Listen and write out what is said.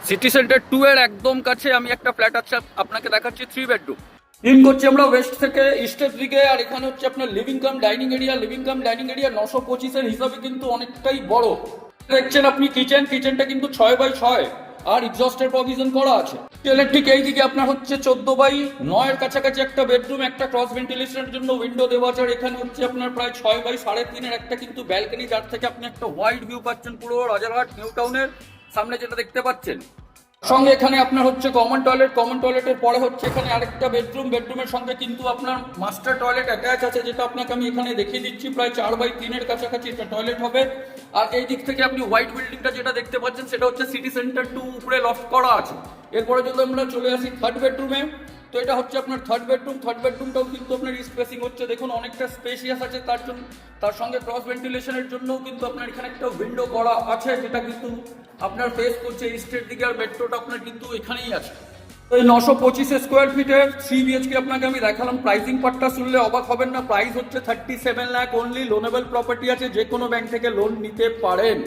City centre 2 এর একদম কাছে আমি একটা ফ্ল্যাট আছে আপনাকে দেখাচ্ছি, 3 বেডরুম। ইন করছি আমরা ওয়েস্ট থেকে ইস্টের দিকে। আর এখানে হচ্ছে আপনার living cum dining area. Living cum dining area 925-এর হিসাবে কিন্তু অনেকটাই বড়। দেখছেন আপনি কিচেনটা কিন্তু 6x6 আর এক্সস্টের প্রভিশন করা আছে। ঠিক এই দিকে আপনার হচ্ছে 14x9-এর কাছাকাছি একটা বেডরুম, একটা ক্রস ভেন্টিলেশনের জন্য উইন্ডো দেওয়া আছে। আর এখানে হচ্ছে আপনার প্রায় 6x3.5-এর একটা কিন্তু ব্যালকনি, যার থেকে আপনি একটা ওয়াইড ভিউ পাচ্ছেন পুরো রাজারহাট নিউ টাউনের সামনে যেটা দেখতে পাচ্ছেন। সঙ্গে এখানে আপনার হচ্ছে কমন টয়লেটের পরে হচ্ছে এখানে আরেকটা বেডরুমের সঙ্গে কিন্তু আপনার মাস্টার টয়লেট অ্যাটাচ আছে, যেটা আপনাকে আমি এখানে দেখিয়ে দিচ্ছি। প্রায় 4x3-এর কাছাকাছি একটা টয়লেট হবে। আর এই দিক থেকে আপনি হোয়াইট বিল্ডিংটা যেটা দেখতে পাচ্ছেন সেটা হচ্ছে সিটি সেন্টার 2, উপরে লফট করা আছে। এরপরে যদি আমরা চলে আসি থার্ড বেডরুমে, তো এটা হচ্ছে আপনার থার্ড বেডরুমটাও কিন্তু আপনার স্পেসিং হচ্ছে দেখুন অনেকটা স্পেশিয়াস আছে। তার সঙ্গে ক্রস ভেন্টিলেশনের জন্যও কিন্তু আপনার এখানে একটা উইন্ডো করা আছে, যেটা কিন্তু আপনার ফেস করছে ইস্টের দিকে। আর মেট্রোটা আপনার কিন্তু এখানেই আছে। তো এই 925 স্কোয়ার ফিটের 3 BHK আপনাকে আমি দেখালাম। প্রাইসিং পার্টটা শুনলে অবাক হবেন না। প্রাইস হচ্ছে 37 লাখ অনলি। লোনেবল প্রপার্টি আছে, যে কোনো ব্যাংক থেকে লোন নিতে পারেন।